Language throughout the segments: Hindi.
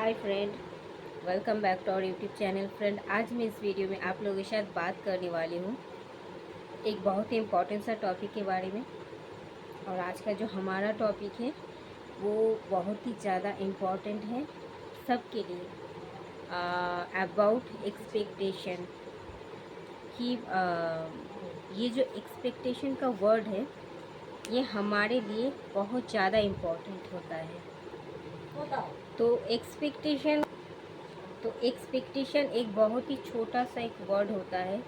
Hi friend, welcome back to our YouTube channel. Friend, आज मैं इस वीडियो में आप लोगों के साथ बात करने वाली हूँ एक बहुत ही इम्पोर्टेंट सा टॉपिक के बारे में। और आज का जो हमारा टॉपिक है वो बहुत ही ज़्यादा इम्पोर्टेंट है सबके लिए, अबाउट एक्सपेक्टेशन। कि ये जो एक्सपेक्टेशन का वर्ड है ये हमारे लिए बहुत ज़्यादा इम्पोर्टेंट होता है। तो एक्सपेक्टेशन एक बहुत ही छोटा सा एक वर्ड होता है,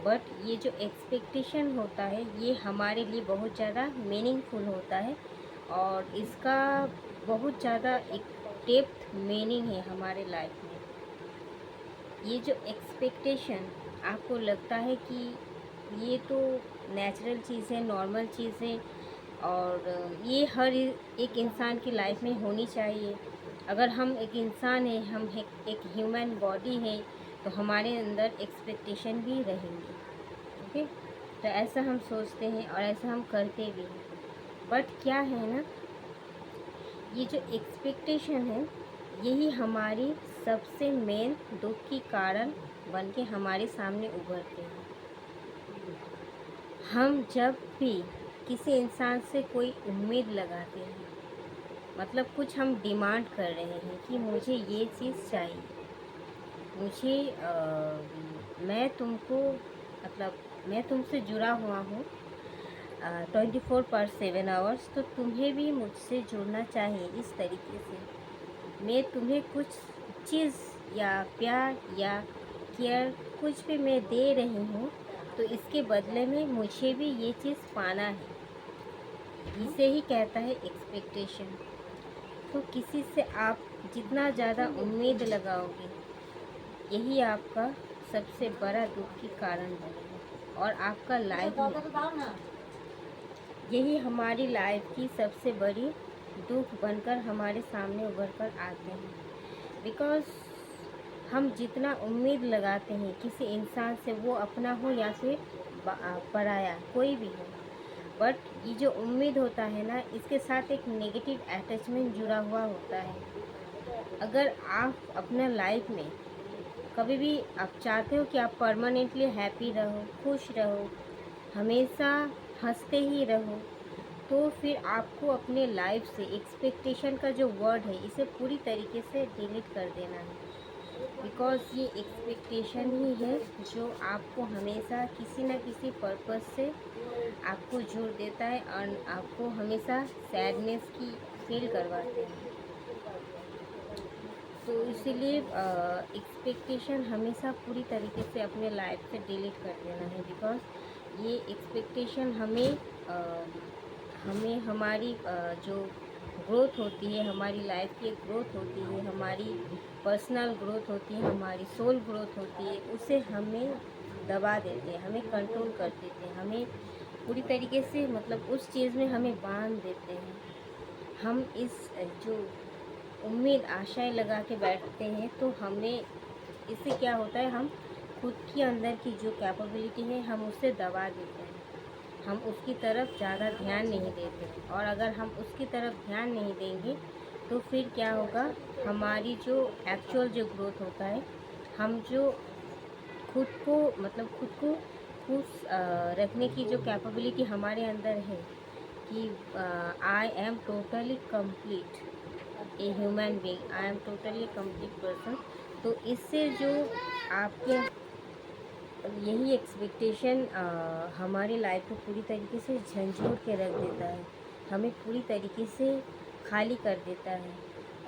बट ये जो एक्सपेक्टेशन होता है ये हमारे लिए बहुत ज़्यादा मीनिंगफुल होता है। और इसका बहुत ज़्यादा एक डेप्थ मीनिंग है हमारे लाइफ में। ये जो एक्सपेक्टेशन आपको लगता है कि ये तो नेचुरल चीज़ है, नॉर्मल चीज़ है, और ये हर एक इंसान की लाइफ में होनी चाहिए। अगर हम एक इंसान हैं, हम एक ह्यूमन बॉडी है, तो हमारे अंदर एक्सपेक्टेशन भी रहेंगे। ओके, तो ऐसा हम सोचते हैं और ऐसा हम करते भी हैं। बट क्या है ना, ये जो एक्सपेक्टेशन है यही हमारी सबसे मेन दुख की कारण बन के हमारे सामने उभरते हैं। हम जब भी किसी इंसान से कोई उम्मीद लगाते हैं, मतलब कुछ हम डिमांड कर रहे हैं कि मुझे ये चीज़ चाहिए, मुझे मैं तुमको, मतलब मैं तुमसे जुड़ा हुआ हूँ 24/7 आवर्स, तो तुम्हें भी मुझसे जुड़ना चाहिए। इस तरीके से मैं तुम्हें कुछ चीज़ या प्यार या केयर कुछ भी मैं दे रही हूँ, तो इसके बदले में मुझे भी ये चीज़ पाना है। इसे ही कहता है एक्सपेक्टेशन। तो किसी से आप जितना ज़्यादा उम्मीद लगाओगे यही आपका सबसे बड़ा दुख की कारण बनेगा। और आपका लाइफ में यही हमारी लाइफ की सबसे बड़ी दुख बनकर हमारे सामने उभर कर आते हैं। बिकॉज़ हम जितना उम्मीद लगाते हैं किसी इंसान से, वो अपना हो या फिर पराया कोई भी हो, बट ये जो उम्मीद होता है ना, इसके साथ एक नेगेटिव अटैचमेंट जुड़ा हुआ होता है। अगर आप अपना लाइफ में कभी भी आप चाहते हो कि आप परमानेंटली हैप्पी रहो, खुश रहो, हमेशा हंसते ही रहो, तो फिर आपको अपने लाइफ से एक्सपेक्टेशन का जो वर्ड है इसे पूरी तरीके से डिलीट कर देना है। बिकॉज़ ये एक्सपेक्टेशन ही है जो आपको हमेशा किसी न किसी पर्पस से आपको जोड़ देता है और आपको हमेशा सैडनेस की फील करवाते हैं। तो इसीलिए एक्सपेक्टेशन हमेशा पूरी तरीके से अपने लाइफ से डिलीट कर देना है। बिकॉज़ ये एक्सपेक्टेशन हमें हमारी जो ग्रोथ होती है, हमारी लाइफ की एक ग्रोथ होती है, हमारी पर्सनल ग्रोथ होती है, हमारी सोल ग्रोथ होती है, उसे हमें दबा देते हैं, हमें कंट्रोल कर देते हैं, हमें पूरी तरीके से, मतलब उस चीज़ में हमें बांध देते हैं। हम इस जो उम्मीद आशाएं लगा के बैठते हैं, तो हमें इससे क्या होता है, हम खुद के अंदर की जो कैपेबिलिटी है हम उसे दबा देते हैं। हम उसकी तरफ ज़्यादा ध्यान नहीं देते हैं। और अगर हम उसकी तरफ ध्यान नहीं देंगे तो फिर क्या होगा, हमारी जो एक्चुअल जो ग्रोथ होता है, हम जो खुद को, मतलब खुद को खुश रखने की जो कैपेबिलिटी हमारे अंदर है कि I am totally complete a human being, I am totally complete person. तो इससे जो आपके यही एक्सपेक्टेशन हमारी लाइफ को पूरी तरीके से झंझोड़ के रख देता है, हमें पूरी तरीके से खाली कर देता है।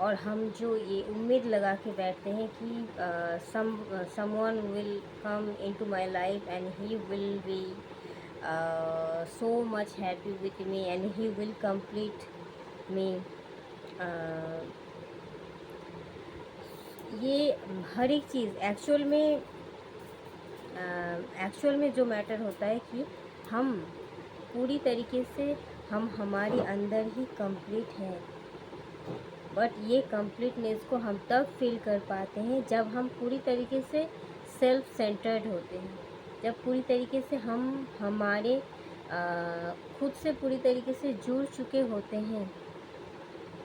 और हम जो ये उम्मीद लगा के बैठते हैं कि someone will come into my life and he will be so much happy with me and he will complete me. ये हर एक चीज़ एक्चुअल में जो मैटर होता है कि हम पूरी तरीके से, हम हमारे अंदर ही कंप्लीट हैं। बट ये कंप्लीटनेस को हम तब फील कर पाते हैं जब हम पूरी तरीके से सेल्फ सेंटर्ड होते हैं, जब पूरी तरीके से हम हमारे खुद से पूरी तरीके से जुड़ चुके होते हैं।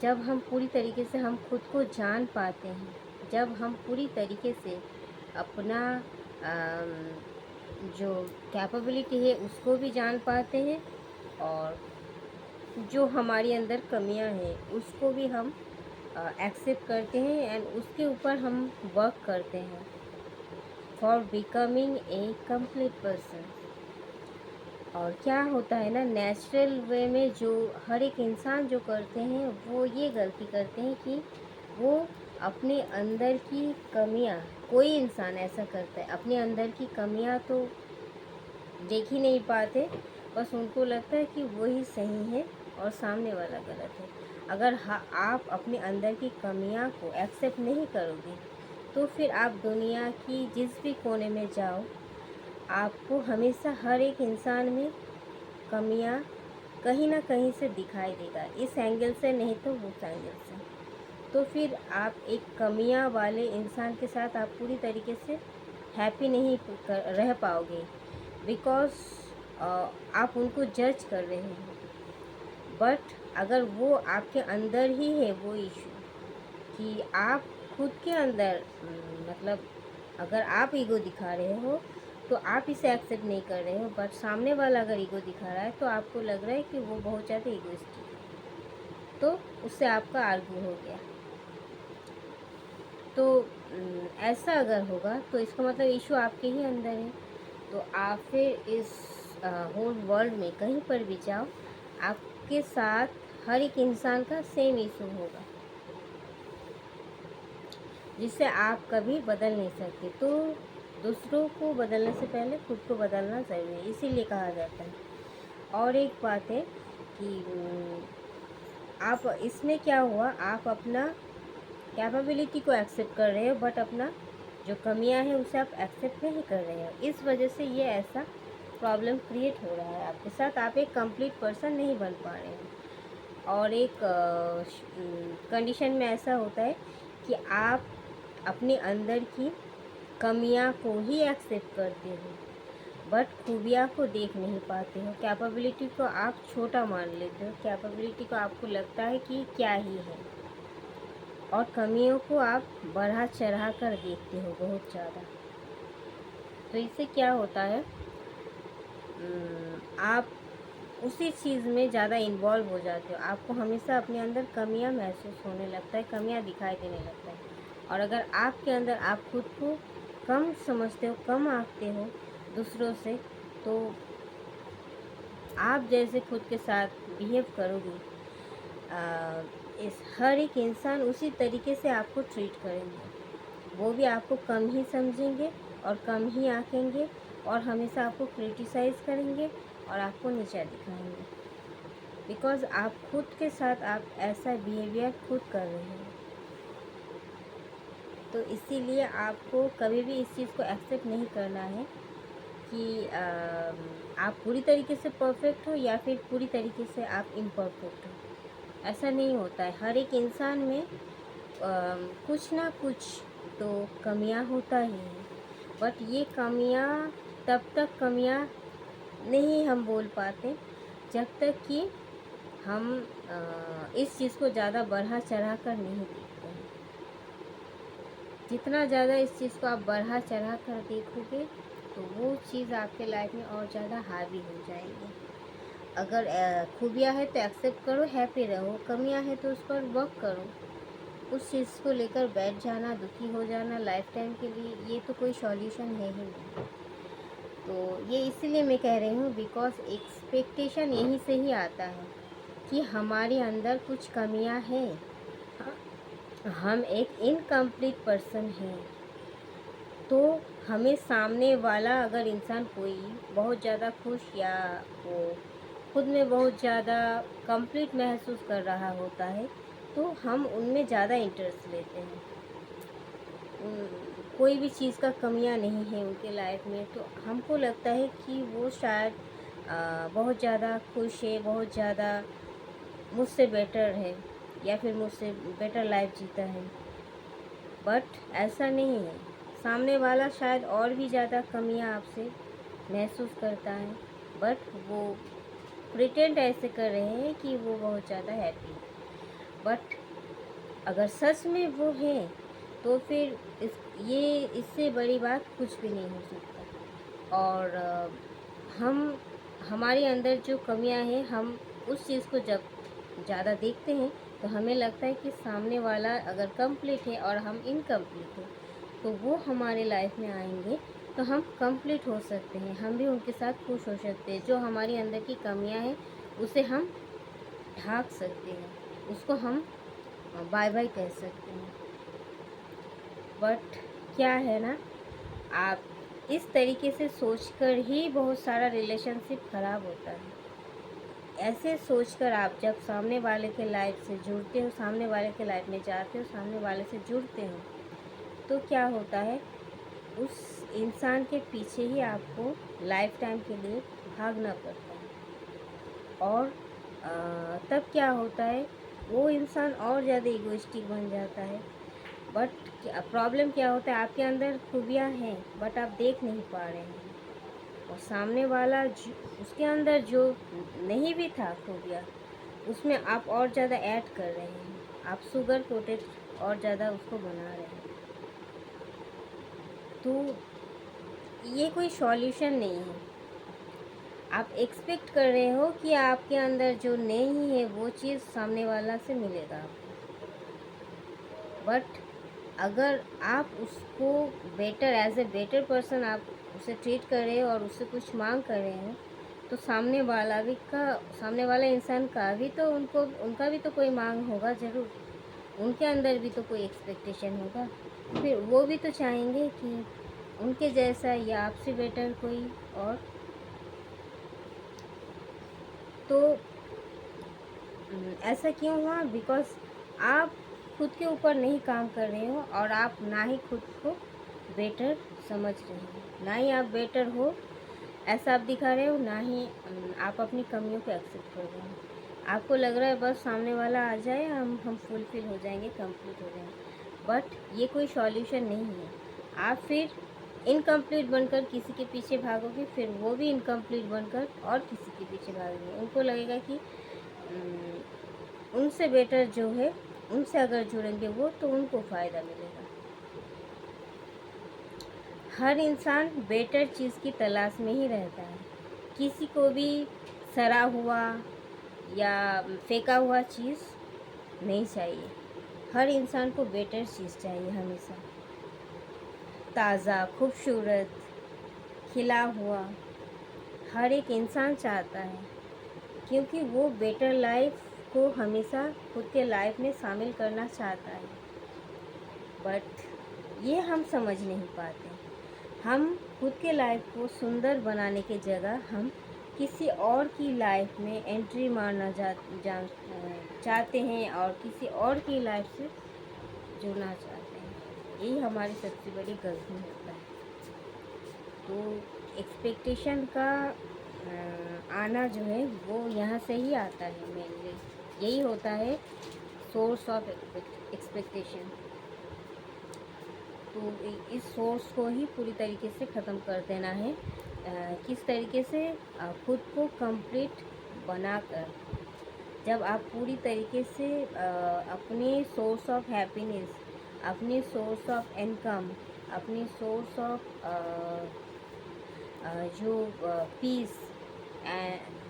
जब हम पूरी तरीके से हम खुद को जान पाते हैं, जब हम पूरी तरीके से अपना जो कैपेबिलिटी है उसको भी जान पाते हैं, और जो हमारे अंदर कमियां हैं उसको भी हम एक्सेप्ट करते हैं एंड उसके ऊपर हम वर्क करते हैं for becoming a complete person. और क्या होता है ना, नेचुरल वे में जो हर एक इंसान जो करते हैं वो ये गलती करते हैं कि वो अपने अंदर की कमियां, कोई इंसान ऐसा करता है अपने अंदर की कमियां तो देख ही नहीं पाते, बस उनको लगता है कि वही सही है और सामने वाला गलत है। अगर आप अपने अंदर की कमियां को एक्सेप्ट नहीं करोगे तो फिर आप दुनिया की जिस भी कोने में जाओ, आपको हमेशा हर एक इंसान में कमियां कहीं ना कहीं से दिखाई देगा, इस एंगल से नहीं तो उस एंगल से। तो फिर आप एक कमियां वाले इंसान के साथ आप पूरी तरीके से हैप्पी नहीं रह पाओगे, बिकॉज आप उनको जज कर रहे हैं। बट अगर वो आपके अंदर ही है वो इशू, कि आप खुद के अंदर मतलब अगर आप ईगो दिखा रहे हो तो आप इसे एक्सेप्ट नहीं कर रहे हो, बट सामने वाला अगर ईगो दिखा रहा है तो आपको लग रहा है कि वो बहुत ज़्यादा ईगोइस्टिक है, तो उससे आपका आर्ग्यू हो गया। तो ऐसा अगर होगा तो इसका मतलब इशू आपके ही अंदर है। तो आप फिर इस होल वर्ल्ड में कहीं पर भी जाओ, आपके साथ हर एक इंसान का सेम इशू होगा, जिससे आप कभी बदल नहीं सकते। तो दूसरों को बदलने से पहले खुद को बदलना ज़रूरी है, इसीलिए कहा जाता है। और एक बात है कि आप इसमें क्या हुआ, आप अपना कैपेबिलिटी को एक्सेप्ट कर रहे हो बट अपना जो कमियां हैं उसे आप एक्सेप्ट नहीं कर रहे हो, इस वजह से ये ऐसा प्रॉब्लम क्रिएट हो रहा है आपके साथ। आप एक कंप्लीट पर्सन नहीं बन पा रहे हैं। और एक कंडीशन में ऐसा होता है कि आप अपने अंदर की कमियां को ही एक्सेप्ट करते हो बट खूबियाँ को देख नहीं पाते हो, कैपेबिलिटी को आप छोटा मान लेते हो, कैपेबिलिटी को आपको लगता है कि क्या ही है, और कमियों को आप बढ़ा चढ़ा कर देखते हो बहुत ज़्यादा। तो इससे क्या होता है, आप उसी चीज़ में ज़्यादा इन्वॉल्व हो जाते हो, आपको हमेशा अपने अंदर कमियां महसूस होने लगता है, कमियां दिखाई देने लगता है। और अगर आपके अंदर आप खुद को कम समझते हो, कम आंकते हो दूसरों से, तो आप जैसे खुद के साथ बिहेव करोगे, इस हर एक इंसान उसी तरीके से आपको ट्रीट करेंगे, वो भी आपको कम ही समझेंगे और कम ही आंकेंगे और हमेशा आपको क्रिटिसाइज़ करेंगे और आपको नीचा दिखाएंगे, बिकॉज़ आप खुद के साथ आप ऐसा बिहेवियर खुद कर रहे हैं। तो इसीलिए आपको कभी भी इस चीज़ को एक्सेप्ट नहीं करना है कि आप पूरी तरीके से परफेक्ट हो या फिर पूरी तरीके से आप इम्परफेक्ट हो। ऐसा नहीं होता है, हर एक इंसान में कुछ ना कुछ तो कमियां होता ही है, बट ये कमियां तब तक कमियां नहीं हम बोल पाते जब तक कि हम इस चीज़ को ज़्यादा बढ़ा चढ़ा कर नहीं देखते हैं। जितना ज़्यादा इस चीज़ को आप बढ़ा चढ़ा कर देखोगे तो वो चीज़ आपके लाइफ में और ज़्यादा हावी हो जाएगी। अगर खूबियाँ है तो एक्सेप्ट करो, हैप्पी रहो, कमियाँ हैं तो उस पर वर्क करो। उस चीज़ को लेकर बैठ जाना, दुखी हो जाना लाइफ टाइम के लिए, ये तो कोई सॉल्यूशन है ही नहीं। तो ये इसीलिए मैं कह रही हूँ, बिकॉज एक्सपेक्टेशन यहीं से ही आता है कि हमारे अंदर कुछ कमियां हैं, हम एक इनकम्प्लीट पर्सन हैं। तो हमें सामने वाला अगर इंसान कोई बहुत ज़्यादा खुश या वो खुद में बहुत ज़्यादा कंप्लीट महसूस कर रहा होता है तो हम उनमें ज़्यादा इंटरेस्ट लेते हैं। कोई भी चीज़ का कमियां नहीं है उनके लाइफ में तो हमको लगता है कि वो शायद बहुत ज़्यादा खुश है, बहुत ज़्यादा मुझसे बेटर है या फिर मुझसे बेटर लाइफ जीता है। बट ऐसा नहीं है, सामने वाला शायद और भी ज़्यादा कमियां आपसे महसूस करता है, बट वो प्रिटेंड ऐसे कर रहे हैं कि वो बहुत ज़्यादा हैप्पी है। बट अगर सच में वो है तो फिर इससे बड़ी बात कुछ भी नहीं हो सकता। और हम हमारे अंदर जो कमियां हैं, हम उस चीज़ को जब ज़्यादा देखते हैं तो हमें लगता है कि सामने वाला अगर कंप्लीट है और हम इनकम्प्लीट हैं, तो वो हमारे लाइफ में आएंगे तो हम कंप्लीट हो सकते हैं, हम भी उनके साथ खुश हो सकते हैं। जो हमारी अंदर की कमियां हैं उसे हम ढाक सकते हैं, उसको हम बाय बाय कह सकते हैं। बट क्या है ना, आप इस तरीके से सोचकर ही बहुत सारा रिलेशनशिप ख़राब होता है। ऐसे सोचकर आप जब सामने वाले के लाइफ से जुड़ते हो, सामने वाले के लाइफ में जाते हो, सामने वाले से जुड़ते हो, तो क्या होता है, उस इंसान के पीछे ही आपको लाइफ टाइम के लिए भागना पड़ता है। और तब क्या होता है, वो इंसान और ज़्यादा इगोइस्टिक बन जाता है। बट प्रॉब्लम क्या होता है, आपके अंदर खूबियाँ हैं बट आप देख नहीं पा रहे हैं, और सामने वाला उसके अंदर जो नहीं भी था खूबियाँ, उसमें आप और ज़्यादा ऐड कर रहे हैं, आप शुगर कोटेड और ज़्यादा उसको बना रहे हैं। तो ये कोई सॉल्यूशन नहीं है। आप एक्सपेक्ट कर रहे हो कि आपके अंदर जो नहीं है वो चीज़ सामने वाला से मिलेगा आपको। बट अगर आप उसको better, as a better person आप उसे ट्रीट कर रहे हो और उससे कुछ मांग कर रहे हो, तो सामने वाला इंसान का भी तो उनका भी तो कोई मांग होगा ज़रूर, उनके अंदर भी तो कोई एक्सपेक्टेशन होगा। फिर वो भी तो चाहेंगे कि उनके जैसा या आपसे बेटर कोई और। तो ऐसा क्यों हुआ? बिकॉज़ आप खुद के ऊपर नहीं काम कर रहे हो, और आप ना ही खुद को बेटर समझ रहे हो, ना ही आप बेटर हो ऐसा आप दिखा रहे हो, ना ही आप अपनी कमियों को एक्सेप्ट कर रहे हो। आपको लग रहा है बस सामने वाला आ जाए, हम फुलफ़िल हो जाएंगे, कंप्लीट हो जाएंगे। बट ये कोई सॉल्यूशन नहीं है। आप फिर इनकम्प्लीट बनकर किसी के पीछे भागोगे, फिर वो भी इनकम्प्लीट बनकर और किसी के पीछे भागेंगे। उनको लगेगा कि उनसे बेटर जो है, उनसे अगर जुड़ेंगे वो, तो उनको फ़ायदा मिलेगा। हर इंसान बेटर चीज़ की तलाश में ही रहता है। किसी को भी सड़ा हुआ या फेंका हुआ चीज़ नहीं चाहिए। हर इंसान को बेटर चीज़ चाहिए हमेशा। ताज़ा, खूबसूरत, खिला हुआ हर एक इंसान चाहता है, क्योंकि वो बेटर लाइफ को हमेशा खुद के लाइफ में शामिल करना चाहता है। बट ये हम समझ नहीं पाते। हम खुद के लाइफ को सुंदर बनाने के जगह हम किसी और की लाइफ में एंट्री मारना चाहते हैं, और किसी और की लाइफ से जुड़ना चाहते हैं। यही हमारी सबसे बड़ी गलती होता है। तो एक्सपेक्टेशन का आना जो है वो यहाँ से ही आता है। मेनली यही होता है सोर्स ऑफ एक्सपेक्टेशन। तो इस सोर्स को ही पूरी तरीके से ख़त्म कर देना है। किस तरीके से? खुद को कंप्लीट बनाकर, जब आप पूरी तरीके से अपने सोर्स ऑफ हैप्पीनेस, अपनी सोर्स ऑफ इनकम, अपनी सोर्स ऑफ जो पीस,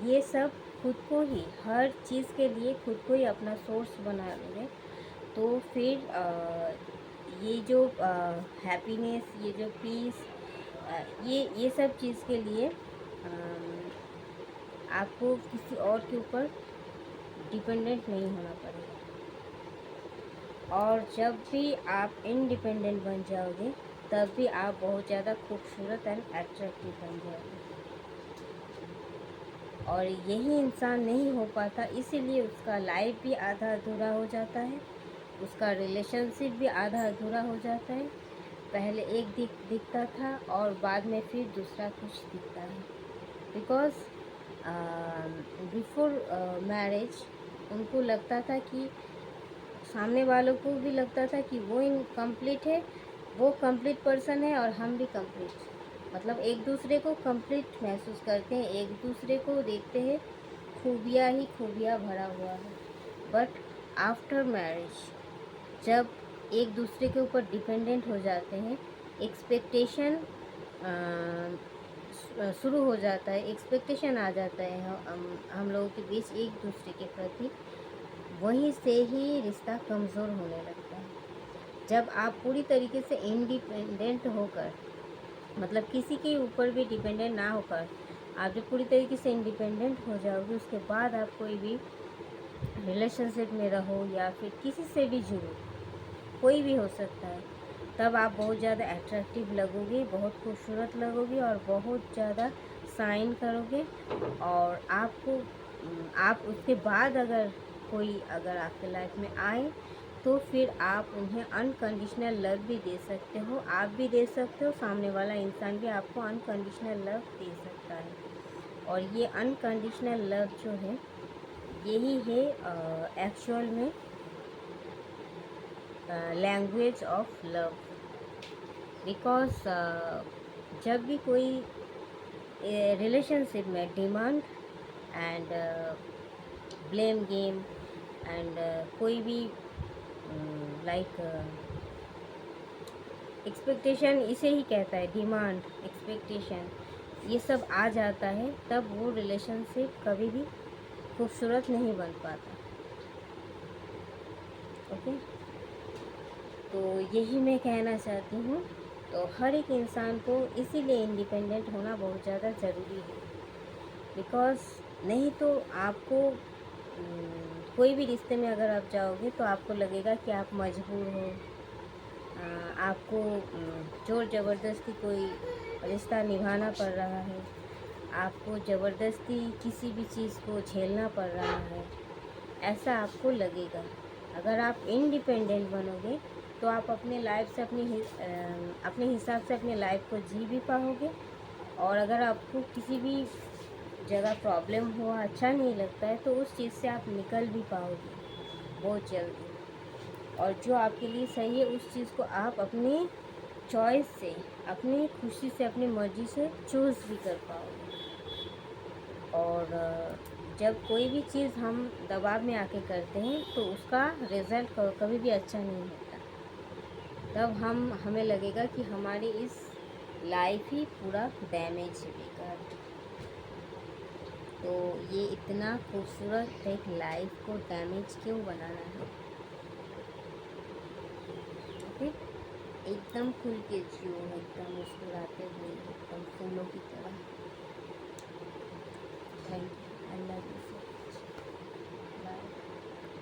ये सब खुद को ही, हर चीज़ के लिए खुद को ही अपना सोर्स बना लोगे, तो फिर ये जो हैप्पीनेस, ये जो पीस, ये सब चीज़ के लिए आपको किसी और के ऊपर डिपेंडेंट नहीं होना पड़ेगा। और जब भी आप इंडिपेंडेंट बन जाओगे, तब भी आप बहुत ज़्यादा खूबसूरत एंड अट्रैक्टिव बन जाओगे। और यही इंसान नहीं हो पाता, इसीलिए उसका लाइफ भी आधा अधूरा हो जाता है, उसका रिलेशनशिप भी आधा अधूरा हो जाता है। पहले एक दिखता था और बाद में फिर दूसरा कुछ दिखता है। बिकॉज़ बिफोर मैरिज उनको लगता था कि, सामने वालों को भी लगता था कि वो इनकम्प्लीट है, वो कंप्लीट पर्सन है, और हम भी कंप्लीट, मतलब एक दूसरे को कंप्लीट महसूस करते हैं, एक दूसरे को देखते हैं खूबियाँ ही खूबियाँ भरा हुआ है। बट आफ्टर मैरिज जब एक दूसरे के ऊपर डिपेंडेंट हो जाते हैं, एक्सपेक्टेशन शुरू हो जाता है, एक्सपेक्टेशन आ जाता है हम लोगों के बीच एक दूसरे के प्रति, वहीं से ही रिश्ता कमज़ोर होने लगता है। जब आप पूरी तरीके से इंडिपेंडेंट होकर, मतलब किसी के ऊपर भी डिपेंडेंट ना होकर, आप जब पूरी तरीके से इंडिपेंडेंट हो जाओगे, उसके बाद आप कोई भी रिलेशनशिप में रहो या फिर किसी से भी जुड़ो, कोई भी हो सकता है, तब आप बहुत ज़्यादा अट्रैक्टिव लगोगे, बहुत खूबसूरत लगोगे और बहुत ज़्यादा शाइन करोगे। और आप उसके बाद अगर आपके लाइफ में आए, तो फिर आप उन्हें अनकंडीशनल लव भी दे सकते हो, आप भी दे सकते हो, सामने वाला इंसान भी आपको अनकंडीशनल लव दे सकता है। और ये अनकंडीशनल लव जो है, यही है एक्चुअल में लैंग्वेज ऑफ लव। बिकॉज जब भी कोई रिलेशनशिप में demand and blame game and कोई भी लाइक एक्सपेक्टेशन, इसे ही कहता है डिमांड, एक्सपेक्टेशन, ये सब आ जाता है, तब वो रिलेशनशिप कभी भी खूबसूरत नहीं बन पाता। ओके, तो यही मैं कहना चाहती हूँ। तो हर एक इंसान को इसीलिए इंडिपेंडेंट होना बहुत ज़्यादा ज़रूरी है। बिकॉज़ नहीं तो आपको कोई भी रिश्ते में अगर आप जाओगे, तो आपको लगेगा कि आप मजबूर हो, आपको ज़ोर ज़बरदस्ती कोई रिश्ता निभाना पड़ रहा है, आपको ज़बरदस्ती किसी भी चीज़ को झेलना पड़ रहा है, ऐसा आपको लगेगा। अगर आप इंडिपेंडेंट बनोगे, तो आप अपने लाइफ से अपने हिसाब से अपने लाइफ को जी भी पाओगे। और अगर आपको किसी भी जगह प्रॉब्लम हुआ, अच्छा नहीं लगता है, तो उस चीज़ से आप निकल भी पाओगे बहुत जल्दी। और जो आपके लिए सही है, उस चीज़ को आप अपनी चॉइस से, अपनी खुशी से, अपनी मर्ज़ी से चूज़ भी कर पाओगे। और जब कोई भी चीज़ हम दबाव में आके करते हैं, तो उसका रिज़ल्ट कभी भी अच्छा नहीं होता। तब हमें लगेगा कि हमारी इस लाइफ ही पूरा डैमेज है, बेकार। तो ये इतना खूबसूरत एक लाइफ को डैमेज क्यों बनाना है? ओके, एकदम खुल के जियो, एकदम मुस्कुराते हुए, एकदम फूलों की तरह। Thank you, I love you.